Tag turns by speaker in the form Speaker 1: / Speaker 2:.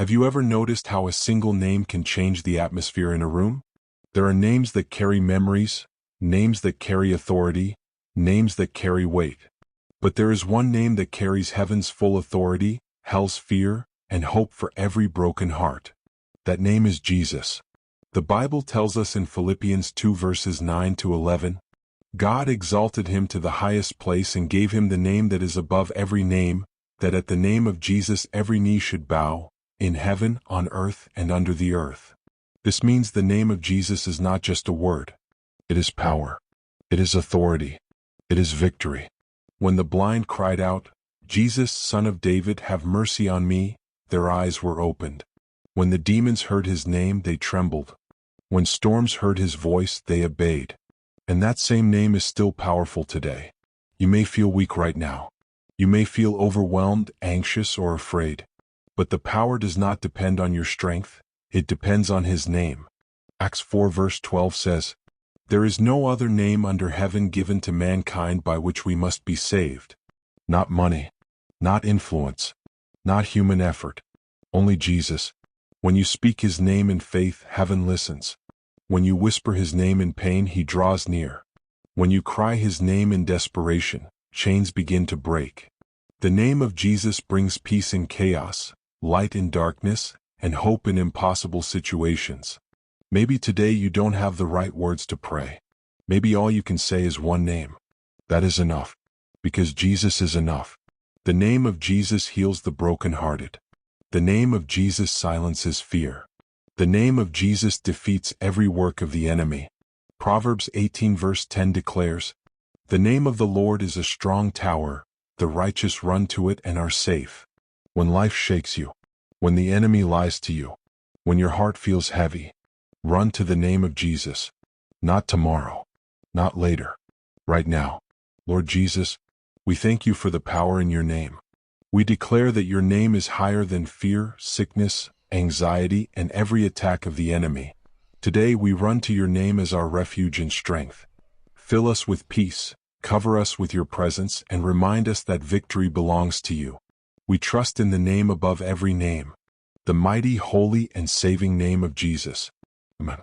Speaker 1: Have you ever noticed how a single name can change the atmosphere in a room? There are names that carry memories, names that carry authority, names that carry weight. But there is one name that carries heaven's full authority, hell's fear, and hope for every broken heart. That name is Jesus. The Bible tells us in Philippians 2 verses 9 to 11, God exalted him to the highest place and gave him the name that is above every name, that at the name of Jesus every knee should bow, in heaven, on earth, and under the earth. This means the name of Jesus is not just a word. It is power. It is authority. It is victory. When the blind cried out, "Jesus, Son of David, have mercy on me," their eyes were opened. When the demons heard his name, they trembled. When storms heard his voice, they obeyed. And that same name is still powerful today. You may feel weak right now. You may feel overwhelmed, anxious, or afraid. But the power does not depend on your strength. It depends on his name. Acts 4 verse 12 says, "There is no other name under heaven given to mankind by which we must be saved." Not money, not influence, not human effort, only Jesus. When you speak his name in faith, heaven listens. When you whisper his name in pain, he draws near. When you cry his name in desperation, chains begin to break. The name of Jesus brings peace in chaos, light in darkness, and hope in impossible situations. Maybe today you don't have the right words to pray. Maybe all you can say is one name. That is enough, because Jesus is enough. The name of Jesus heals the brokenhearted. The name of Jesus silences fear. The name of Jesus defeats every work of the enemy. Proverbs 18 verse 10 declares, "The name of the Lord is a strong tower, the righteous run to it and are safe." When life shakes you, when the enemy lies to you, when your heart feels heavy, run to the name of Jesus. Not tomorrow, not later, right now. Lord Jesus, we thank you for the power in your name. We declare that your name is higher than fear, sickness, anxiety, and every attack of the enemy. Today we run to your name as our refuge and strength. Fill us with peace, cover us with your presence, and remind us that victory belongs to you. We trust in the name above every name, the mighty, holy, and saving name of Jesus. Amen.